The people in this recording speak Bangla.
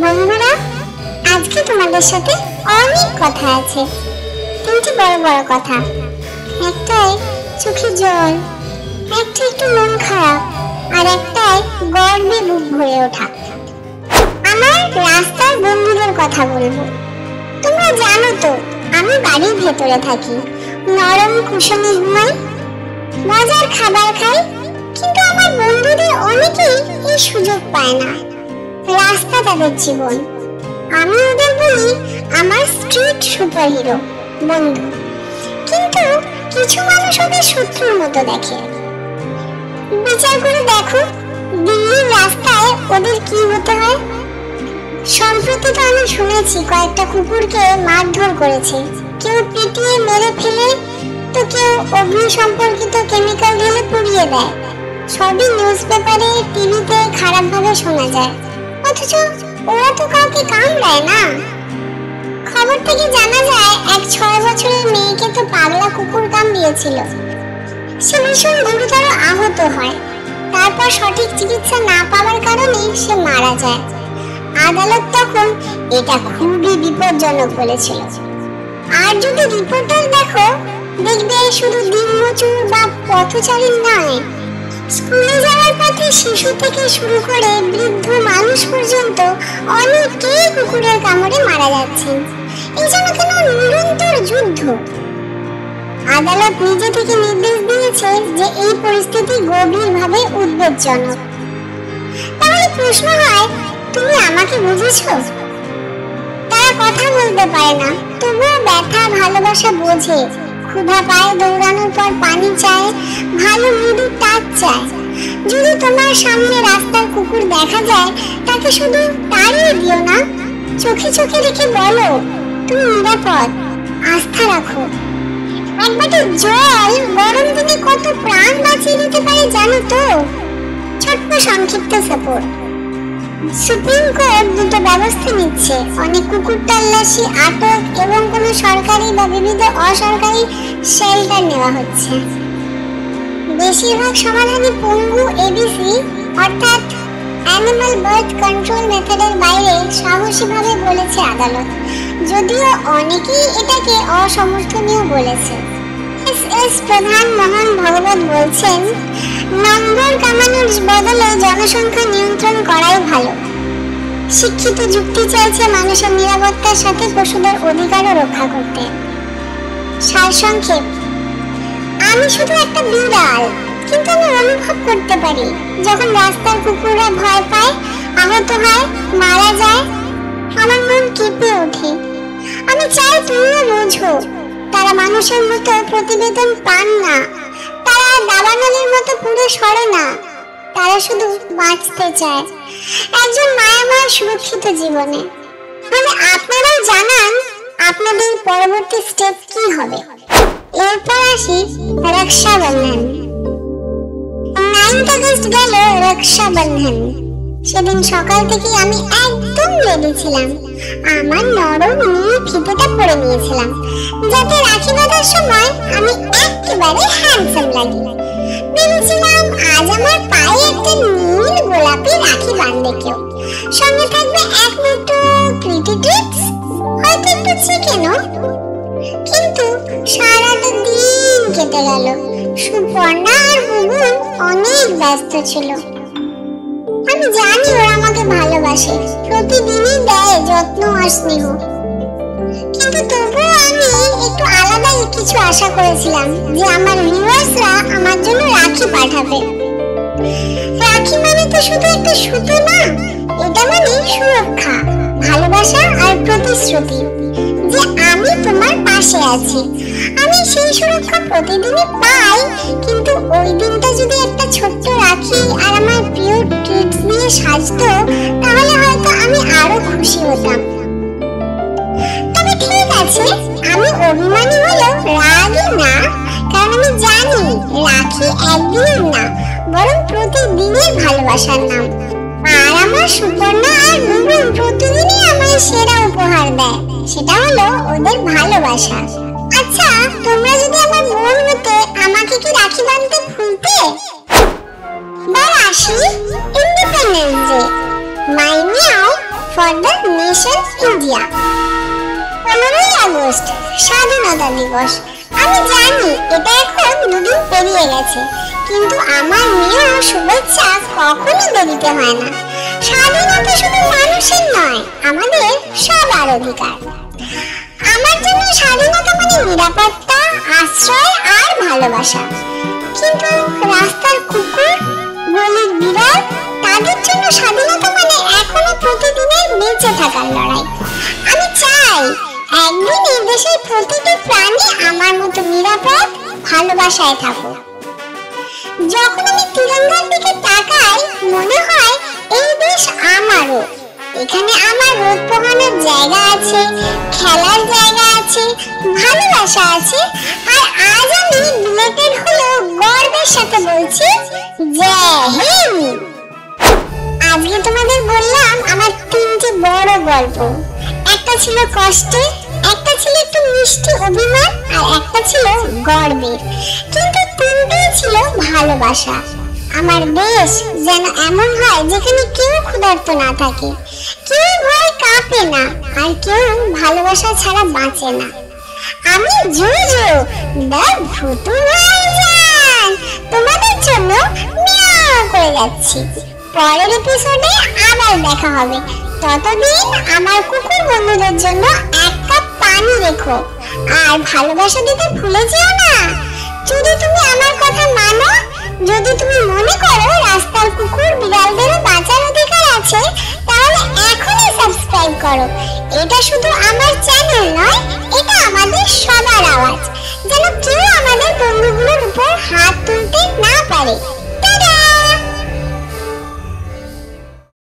বন্ধুরা, আজকে তোমাদের সাথে অনেক কথা আছে। তিনটি বড় বড় কথা। একটাই চোখে জল, একটা একটু মন খারাপ, আর একটাই গর্বে বুক ভরে ওঠা। আমার রাস্তার বন্ধুদের কথা বলবো। তোমরা জানো তো, আমি বাড়ির ভেতরে থাকি, নরম কুশনে ঘুমাই, মজার খাবার খাই, কিন্তু আমার বন্ধুদের অনেকেই এই সুযোগ পায় না। রাস্তা তাদের জীবন। আমি ওদের বলি আমার স্ট্রিট সুপার হিরো বন্ধু, কিন্তু কিছু মানুষ ওদের শত্রুর মতো দেখে। বিচার করে দেখো, দিল্লির রাস্তায় ওদের কি হতে হয়। সম্প্রতি তো আমি শুনেছি কয়েকটা কুকুরকে মারধর করেছে, কেউ পিটিয়ে মেরে ফেলে, তো কেউ অগ্নি সম্পর্কিত কেমিক্যাল ঢেলে পুড়িয়ে দেয়। সবই নিউজ পেপারে, টিভিতে খারাপভাবে শোনা যায়, অথচ ওরা তো কাউকে কামড়ায় না। খবর থেকে জানা যায় এক 6 বছরের মেয়েকে তো পাগলা কুকুর কামড়িয়েছিল। সে ভীষণ গুরুতর আহত হয়, তারপর সঠিক চিকিৎসা না পাওয়ার কারণে সে মারা যায়। আদালত তখন এটা খুবই বিপজ্জনক বলেছিল। আর যদি রিপোর্টার দেখো, দেখবে শুধু দিনমজুর বা পথচারী নয়, স্কুলে যাওয়ার পথে শিশু থেকে শুরু করে বৃদ্ধ মানুষ পর্যন্ত অনেকেই কুকুরের কামড়ে মারা যাচ্ছেন। এই জন্য কেন নিরন্তর যুদ্ধ। আদালত নিজে থেকে নির্দেশ দিয়েছে যে এই পরিস্থিতি গভীরভাবে উদ্বেগজনক। তাহলে প্রশ্ন হয়, তুমি আমাকে বুঝেছো? তারা কথা বলতে পারে না, তবুও ব্যথা ভালোবাসা বোঝে। ক্ষুধা পায়, দৌড়ানোর পর পানি চায়, ভালো মৃদু টাচ চায়। যদি তোমার সামনে রাস্তার কুকুর দেখা যায়, তাকে শুধু তাড়িয়ে দিও না, চোখে চোখে রেখে বলো তুমি নিরাপদ, আস্থা রাখো। এক বাটি জল গরম দিনে কত প্রাণ বাঁচিয়ে দিতে পারে জানো তো? ছোট্ট সংক্ষিপ্ত সাপোর্ট। সুপ্রিম কোর্ট দুটো ব্যবস্থা নিচ্ছে, অনেক কুকুর তল্লাশি, আটক এবং কোনো সরকারি বা বিবিধ অসরকারি শেল্টার নেওয়া হচ্ছে। বেশিরভাগ সমাধানই পঙ্গু এবিসি অর্থাৎ অ্যানিমাল বার্থ কন্ট্রোল মেথডের বাইরে সাহসীভাবে বলেছে আদালত, যদিও অনেকেই এটাকে অসমর্থনীয় বলেছে। এস প্রধান মোহন ভগবত বলছেন, নম্বর কামানোর বদলে জনসংখ্যা নিয়ন্ত্রণ করাই ভালো। শিক্ষিত যুক্তি চাইছে মানুষের নিরাপত্তার সাথে পশুদের অধিকারও রক্ষা করতে। সারসংক্ষেপ, আমি শুধু একটা বিড়াল, কিন্তু আমি অনুভব করতে পারি যখন রাস্তার কুকুররা ভয় পায়, আহত হয়, মারা যায়, আমার মন কেঁপে ওঠে। আমি চাই তুমিও বোঝো, তারা মানুষের মতো প্রতিবেদন পান না, তারা দাবানলের মতো পুরো সরে না, তারা শুধু বাঁচতে চায় একজন মায়াময় সুরক্ষিত জীবনে। মানে আপনারাও জানান আপনাদের পরবর্তী স্টেপ কি হবে। এরপর আসি রক্ষাবন্ধন। 9 আগস্ট গেল রক্ষাবন্ধন। সেদিন সকাল থেকে আমি একদম রেডি ছিলাম। আমার নরম নীল ফিতেটা পরে নিয়েছিলাম, যাতে রাখি বাঁধার সময় আমি একেবারে হ্যান্ডসাম লাগি। ভেবেছিলাম আজ আমার পায়ে একটা নীল গোলাপি রাখি বাঁধবে কেউ, সঙ্গে থাকবে এক মুঠো ক্রিটি ট্রিক্স, হয়তো একটু চিকেনও। কিন্তু সারাটা দিন কেটে গেল, সুপর্ণা আর বুবুন অনেক ব্যস্ত ছিল। আমি জানি ওরা আমাকে ভালোবাসে, প্রতিদিনই দেয় যত্ন আর স্নেহ, কিন্তু তবুও আমি একটু আলাদা কিছু আশা করেছিলাম যে আমার ভিউয়ার্সরা আমার জন্য রাখি পাঠাবে। রাখি মানে তো শুধু একটা সুতো না, এটা মানে সুরক্ষা, ভালোবাসা আর প্রতিশ্রুতি যে আমি তোমার পাশে আছি। আমি সেই সুরক্ষা প্রতিদিনই পাই, কিন্তু ওই দিনটা যদি একটা ছোট্ট রাখি আর আমার প্রিয় ট্রিটস দিয়ে সাজতো, তাহলে হয়তো আমি আরো খুশি হতাম। তবে ঠিক আছে, আমি অভিমানী হলেও রাগী না, কারণ আমি জানি রাখি একদিনের না, বরং প্রতিদিনের ভালোবাসার নাম। আর আমার সুপর্ণা আর বুবুন প্রতিদিনই আমায় সেরা উপহার দেয়, সেটা হলো ওদের ভালোবাসা। আচ্ছা, তোমরা যদি আমার বোন হতে আমাকে কি রাখি বাঁধতে ভুলতে? আসি ইন্ডিপেন্ডেন্স ডে। মাই মিয়াও ফর দ্য নেশন ইন্ডিয়া। 15ই আগস্ট স্বাধীনতা দিবস। আমি জানি এটা এখন দুদিন পেরিয়ে গেছে, কিন্তু আমার মেয়ের শুভেচ্ছা কখনো দেরিতে হয় না। স্বাধীনতা শুধু মানুষের নয়, আমাদের সবার অধিকার। আমার জন্য স্বাধীনতা মানে নিরাপত্তা, আশ্রয় আর ভালোবাসা। কিন্তু রাস্তার কুকুর, গলির বিড়াল, তাদের জন্য স্বাধীনতা মানে এখনো প্রতিদিনের বেঁচে থাকার লড়াই। আমি চাই একদিন এই দেশের প্রতিটি প্রাণী আমার মতো নিরাপদ, ভালোবাসায় থাকুক। যখন আমি তিরঙ্গার দিকে তাকাই, মনে হয় এই দেশ আমারও। এখানে আমার রোদ পোহানোর জায়গা আছে, খেলার জায়গা আছে, ভালোবাসা আছে। আর আজ আমি বিলেটেড হলেও গর্বের সাথে বলছি জয় হিন্দ। আজকে তোমাদের বললাম আমার 3টি বড় গল্প। একটা ছিল কষ্টের, একটা ছিল একটু মিষ্টি অভিমান, আর একটা ছিল গর্বের। কিন্তু 3টেই ছিল ভালোবাসা। আমার দেশ যেন এমন হয় যেখানে কেউ ক্ষুধার্ত না থাকে, কেউ ভয় কাঁপে না, আর কেউ ভালোবাসা ছাড়া বাঁচে না। আমি জুজু দ্য ভুতু ভাইজান তোমাদের জন্য মিয়াও করে যাচ্ছি। পরের এপিসোডে আবার দেখা হবে। ততদিন আমার কুকুর বন্ধুদের জন্য 1 কাপ পানি রেখো, আর ভালোবাসা দিতে ভুলে যেও না। যদি তুমি আমার কথা মানো, যদি তুমি মনে করো রাস্তার কুকুর বিড়ালদেরও বাঁচার অধিকার আছে, তাহলে এখনই সাবস্ক্রাইব করো। এটা শুধু আমার চ্যানেল নয়, এটা আমাদের সবার আওয়াজ, যেন কেউ আমাদের বন্ধুগুলোর উপর হাত তুলতে না পারে।